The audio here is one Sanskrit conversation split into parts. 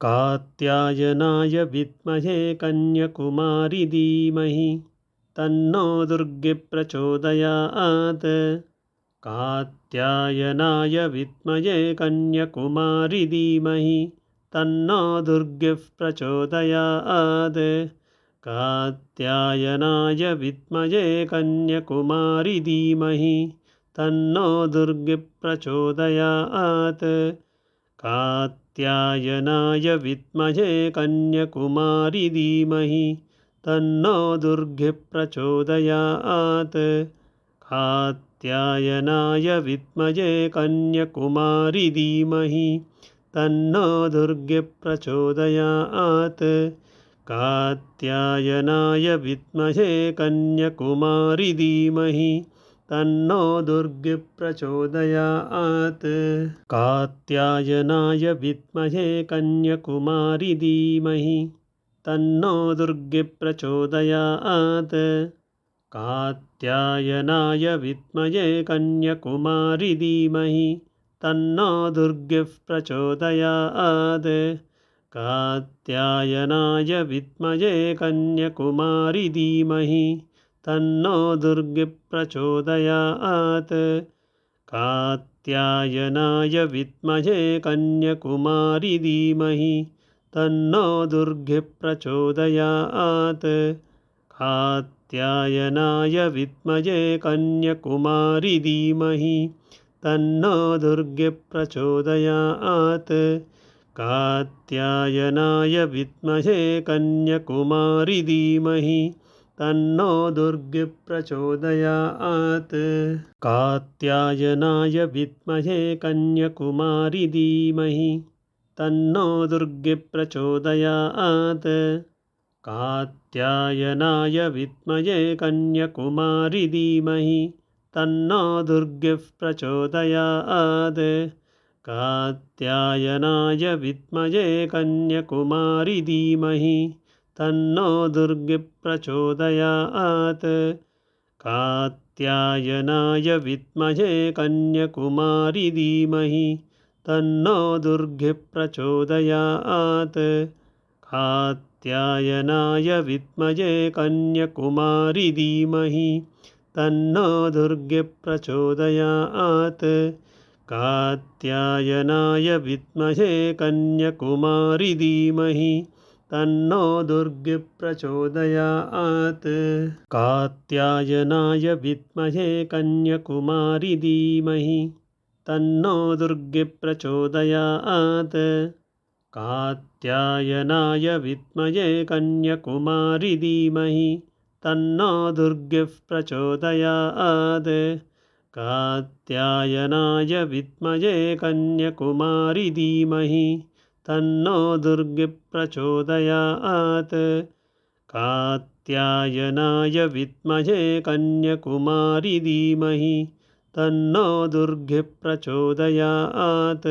कात्यायनाय विद्महे कन्याकुमारी धीमहि तन्नो दुर्गे प्रचोदयात्। कात्यायनाय विद्महे कन्याकुमारी धीमहि तन्नो दुर्गे प्रचोदयात्। कात्यायनाय विद्महे कन्याकुमारी धीमहि तन्नो दुर्गे प्रचोदयात्। कात्यायनाय विद्महे कन्याकुमारी धीमहि तन्नो दुर्गे प्रचोदयात्। कात्यायनाय विद्महे कन्याकुमारी धीमहि तन्नो दुर्गे प्रचोदयात्। कात्यायनाय विद्महे कन्याकुमारी धीमहि तन्नो दुर्गे प्रचोदयात्। कात्यायनाय विद्महे कन्याकुमारी धीमहि तन्नो दुर्गे प्रचोदयात्। कात्यायनाय विद्महे कन्याकुमारी धीमहि तन्नो दुर्गे प्रचोदयात्। कात्यायनाय विद्महे कन्याकुमारी धीमहि तन्नो दुर्गे प्रचोदयात्। कात्यायनाय विद्महे कन्याकुमारी धीमहि तन्नो दुर्गे प्रचोदयात्। कात्यायनाय विद्महे कन्याकुमारी धीमहि तन्नो दुर्गे प्रचोदयात्। कात्यायनाय विद्महे कन्याकुमारी धीमहि तन्नो दुर्गे प्रचोदयात्। कात्यायनाय विद्महे कन्याकुमारी धीमहि तन्नो दुर्गे प्रचोदयात्। कात्यायनाय विद्महे कन्याकुमारी धीमहि तन्नो दुर्गे प्रचोदयात्। कात्यायनाय विद्महे कन्याकुमारी धीमहि तन्नो दुर्गे प्रचोदयात्। कात्यायनाय विद्महे कन्याकुमारी धीमहि तन्नो दुर्गे प्रचोदयात्। कात्यायनाय विद्महे कन्याकुमारी धीमहि तन्नो दुर्गे प्रचोदयात्। कात्यायनाय विद्महे कन्याकुमारी धीमहि तन्नो दुर्गे प्रचोदयात्। कात्यायनाय विद्महे कन्याकुमारी धीमहि तन्नो दुर्गे प्रचोदयात्। कात्यायनाय विद्महे कन्याकुमारी धीमहि तन्नो दुर्गे प्रचोदयात्। कात्यायनाय विद्महे कन्याकुमारी धीमहि तन्नो दुर्गे प्रचोदयात्। कात्यायनाय विद्महे कन्याकुमारी धीमहि तन्नो दुर्गे प्रचोदयात्।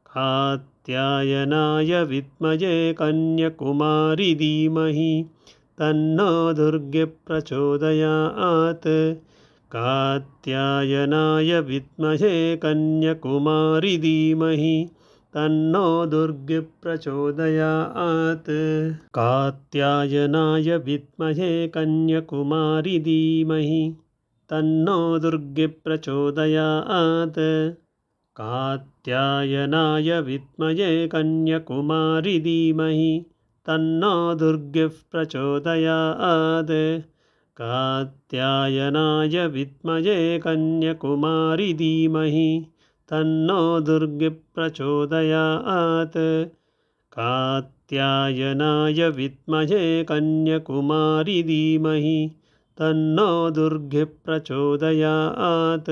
कात्यायनाय विद्महे कन्याकुमारी धीमहि तन्नो दुर्गे प्रचोदयात्। कात्यायनाय विद्महे कन्याकुमारी धीमहि तन्नो दुर्गे प्रचोदयात्। कात्यायनाय विद्महे कन्याकुमारी धीमहि तन्नो दुर्गे प्रचोदयात्। कात्यायनाय विद्महे कन्याकुमारी धीमहि तन्नो दुर्गे प्रचोदयात्। कात्यायनाय विद्महे कन्याकुमारी धीमहि तन्नो दुर्गे प्रचोदयात्। कात्यायनाय विद्महे कन्याकुमारी धीमहि तन्नो दुर्गे प्रचोदयात्।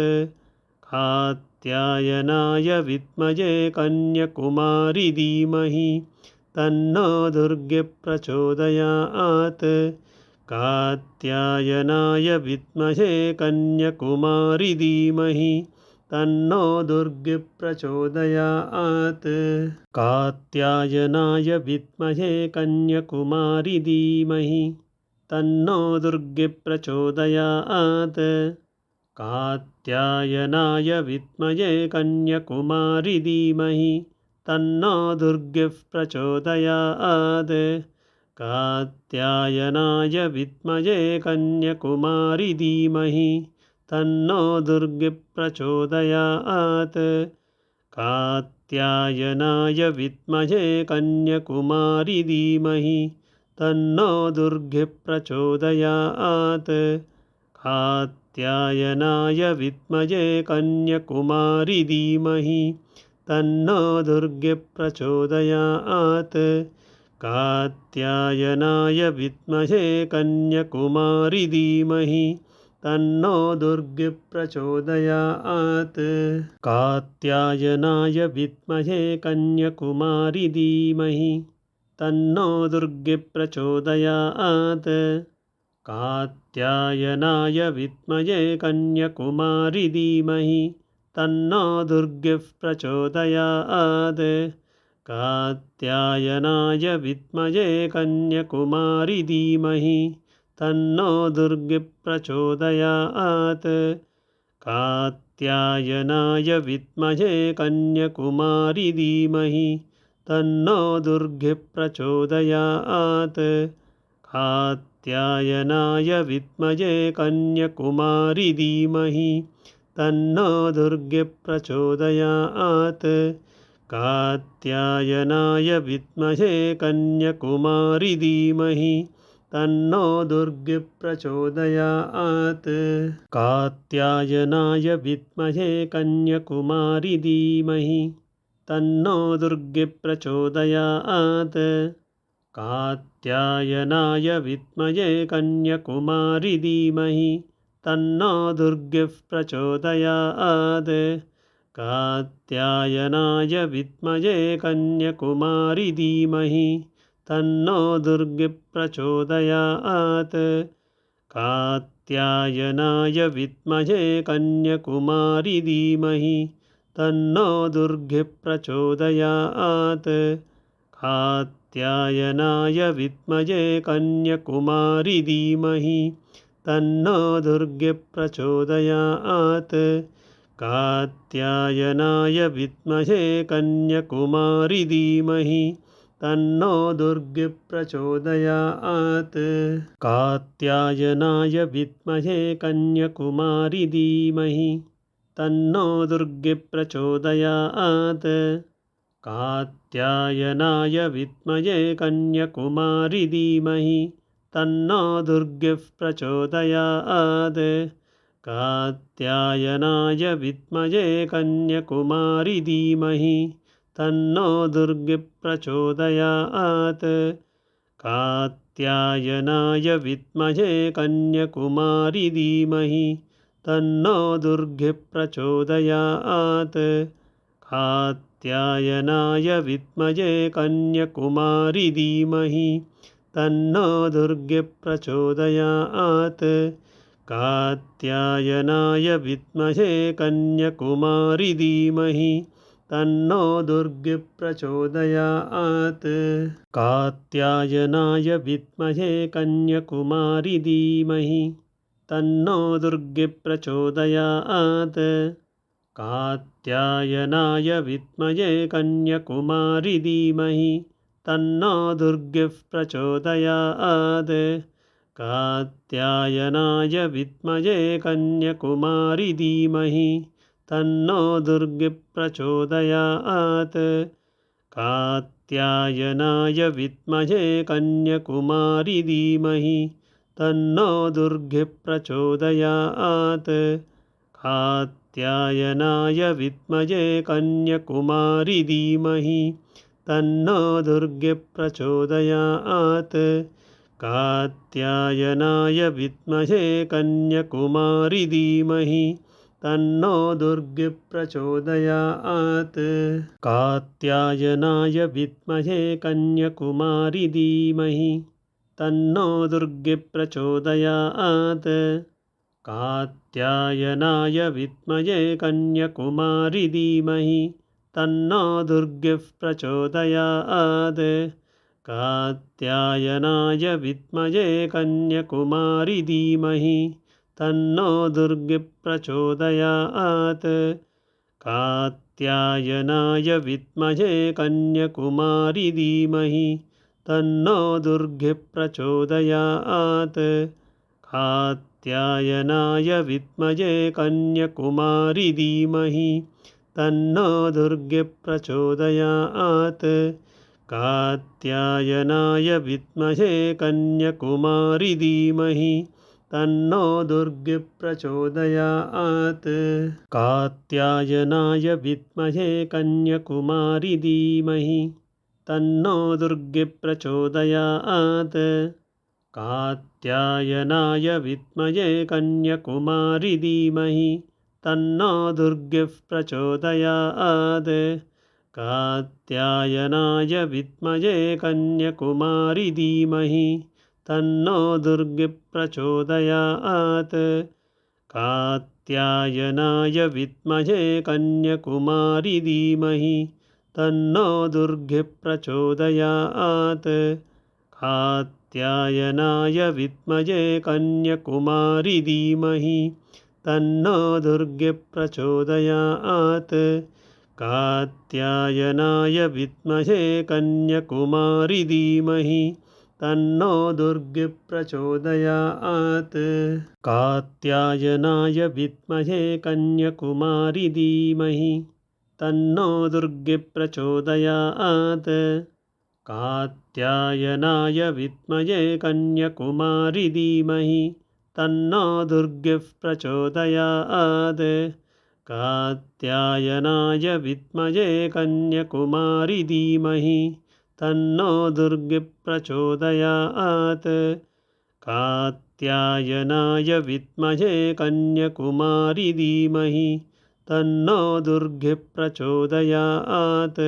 कात्यायनाय विद्महे कन्याकुमारी धीमहि तन्नो दुर्गे प्रचोदयात्। कात्यायनाय विद्महे कन्याकुमारी धीमहि तन्नो दुर्गे प्रचोदयात्। कात्यायनाय विद्महे कन्याकुमारी धीमहि तन्नो दुर्गे प्रचोदयात्। कात्यायनाय विद्महे कन्याकुमारी धीमहि तन्नो दुर्गिः प्रचोदयात् कात्यायनाय विद्महे कन्याकुमारी धीमहि तन्नो दुर्गिः प्रचोदयात् कात्यायनाय विद्महे कन्याकुमारी धीमहि तन्नो दुर्गिः प्रचोदयात् कात्यायनाय विद्महे कन्याकुमारी धीमहि तन्नो दुर्गिः प्रचोदयात् कात्यायनाय विद्महे कन्याकुमारी धीमहि तन्नो दुर्गिः प्रचोदयात् कात्यायनाय विद्महे कन्याकुमारी धीमहि तन्नो दुर्गिः प्रचोदयात् कात्यायनाय विद्महे कन्याकुमारी धीमहि तन्नो दुर्गिः प्रचोदयात् कात्यायनाय विद्महे कन्याकुमारी धीमहि तन्नो दुर्गिः प्रचोदयात् कात्यायनाय विद्महे कन्याकुमारी धीमहि तन्नो दुर्गिः प्रचोदयात् कात्यायनाय विद्महे कन्याकुमारी धीमहि तन्नो दुर्गिः प्रचोदयात् कात्यायनाय विद्महे कन्याकुमारी धीमहि तन्नो दुर्गिः प्रचोदयात् कात्यायनाय विद्महे कन्याकुमारी धीमहि तन्नो दुर्गिः प्रचोदयात् कात्यायनाय विद्महे कन्याकुमारी धीमहि तन्नो दुर्गिः प्रचोदयात् कात्यायनाय विद्महे कन्याकुमारी धीमहि तन्नो दुर्गिः प्रचोदयात् कात्यायनाय विद्महे कन्याकुमारी धीमहि तन्नो दुर्गिः प्रचोदयात् कात्यायनाय विद्महे कन्याकुमारी धीमहि तन्नो दुर्गिः प्रचोदयात् कात्यायनाय विद्महे कन्याकुमारी धीमहि तन्नो दुर्गिः प्रचोदयात् कात्यायनाय विद्महे कन्याकुमारी धीमहि तन्नो दुर्गिः प्रचोदयात् कात्यायनाय विद्महे कन्याकुमारी धीमहि तन्नो दुर्गिः प्रचोदयात् कात्यायनाय विद्महे कन्याकुमारी धीमहि तन्नो दुर्गिः प्रचोदयात् कात्यायनाय विद्महे कन्याकुमारी धीमहि तन्नो दुर्गिः प्रचोदयात् कात्यायनाय विद्महे कन्याकुमारी धीमहि तन्नो दुर्गिः प्रचोदयात् कात्यायनाय विद्महे कन्याकुमारी धीमहि तन्नो दुर्गिः प्रचोदयात् कात्यायनाय विद्महे कन्याकुमारी धीमहि तन्नो दुर्गिः प्रचोदयात् कात्यायनाय विद्महे कन्याकुमारी धीमहि तन्नो दुर्गिः प्रचोदयात् कात्यायनाय विद्महे कन्याकुमारी धीमहि तन्नो दुर्गिः प्रचोदयात् कात्यायनाय विद्महे कन्याकुमारी धीमहि तन्नो दुर्गिः प्रचोदयात् कात्यायनाय विद्महे कन्याकुमारी धीमहि तन्नो दुर्गिः प्रचोदयात् कात्यायनाय विद्महे कन्याकुमारी धीमहि तन्नो दुर्गिः प्रचोदयात् कात्यायनाय विद्महे कन्याकुमारी धीमहि तन्नो दुर्गिः प्रचोदयात् कात्यायनाय विद्महे कन्याकुमारी धीमहि तन्नो दुर्गिः प्रचोदयात् कात्यायनाय विद्महे कन्याकुमारी धीमहि तन्नो दुर्गिः प्रचोदयात् कात्यायनाय कात्यायनाय विद्महे कन्याकुमारी धीमहि तन्नो दुर्गे प्रचोदयात् कात्यायनाय विद्महे कन्याकुमारी धीमहि तन्नो दुर्गे प्रचोदयात् कात्यायनाय विद्महे कन्याकुमारी धीमहि तन्नो दुर्गे प्रचोदयात् कात्यायनाय विद्महे कन्याकुमारी धीमहि तन्नो दुर्गे प्रचोदयात् कात्यायनाय विद्महे कन्याकुमारी धीमहि तन्नो दुर्गे प्रचोदयात् कात्यायनाय विद्महे कन्याकुमारी धीमहि तन्नो दुर्गे प्रचोदयात् कात्यायनाय विद्महे कन्याकुमारी धीमहि तन्नो दुर्गे प्रचोदयात् कात्यायनाय विद्महे कन्याकुमारी धीमहि तन्नो दुर्गे प्रचोदयात् कात्यायनाय विद्महे कन्याकुमारी धीमहि तन्नो दुर्गे प्रचोदयात् कात्यायनाय विद्महे कन्याकुमारी धीमहि तन्नो दुर्गे प्रचोदयात् कात्यायनाय विद्महे कन्याकुमारी धीमहि तन्नो दुर्गे प्रचोदयात् कात्यायनाय विद्महे कन्याकुमारी धीमहि तन्नो दुर्गे प्रचोदयात् कात्यायनाय विद्महे कन्याकुमारी धीमहि तन्नो दुर्गे प्रचोदयात्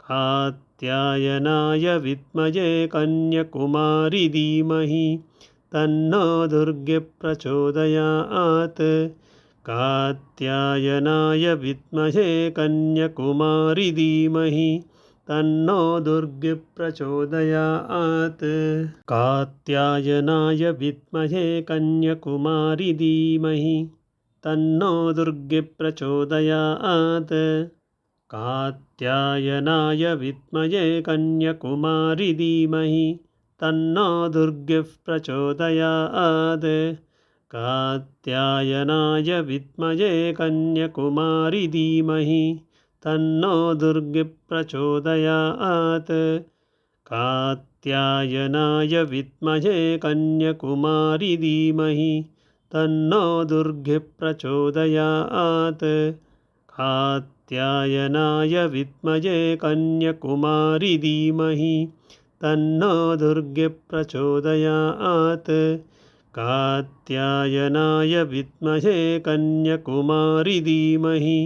कात्यायनाय विद्महे कन्याकुमारी धीमहि तन्नो दुर्गे प्रचोदयात् कात्यायनाय विद्महे कन्याकुमारी धीमहि तन्नो दुर्गे प्रचोदयात् कात्यायनाय विद्महे कन्याकुमारी धीमहि तन्नो दुर्गे प्रचोदयात् कात्यायनाय विद्महे कन्याकुमारी धीमहि तन्नो दुर्गे प्रचोदयात् कात्यायनाय विद्महे कन्याकुमारी धीमहि तन्नो दुर्गे प्रचोदयात् कात्यायनाय विद्महे कन्याकुमारी धीमहि तन्नो दुर्गे प्रचोदयात् कात्यायनाय विद्महे कन्याकुमारी धीमहि तन्नो दुर्गे प्रचोदयात् कात्यायनाय विद्महे कन्याकुमारी धीमहि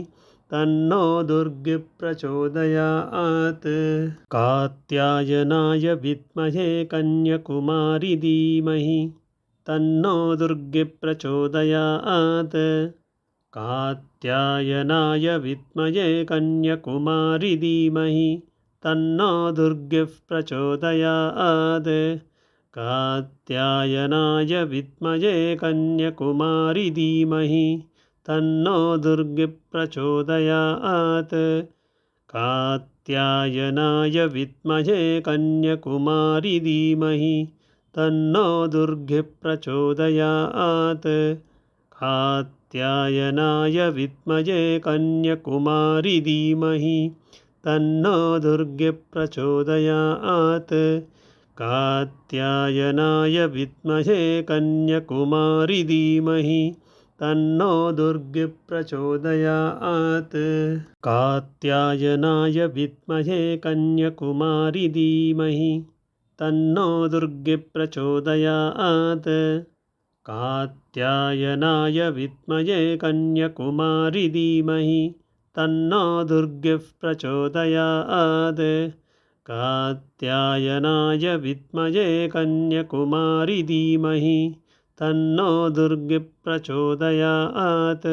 तन्नो दुर्गे प्रचोदयात् कात्यायनाय विद्महे कन्याकुमारी धीमहि तन्नो दुर्गे प्रचोदयात् कात्यायनाय विद्महे कन्याकुमारी धीमहि तन्नो दुर्गे प्रचोदयात् कात्यायनाय विद्महे कन्याकुमारी धीमहि तन्नो दुर्गे प्रचोदयात् कात्यायनाय विद्महे कन्याकुमारी धीमहि तन्नो दुर्गे प्रचोदयात् कात्यायनाय विद्महे कन्याकुमारी धीमहि तन्नो दुर्गे प्रचोदयात् कात्यायनाय विद्महे कन्याकुमारी धीमहि तन्नो दुर्गे प्रचोदयात् कात्यायनाय विद्महे कन्याकुमारी धीमहि तन्नो दुर्गे प्रचोदयात् कात्यायनाय विद्महे कन्याकुमारी धीमहि तन्नो दुर्गे प्रचोदयात् कात्यायनाय विद्महे कन्याकुमारी धीमहि तन्नो दुर्गे प्रचोदयात्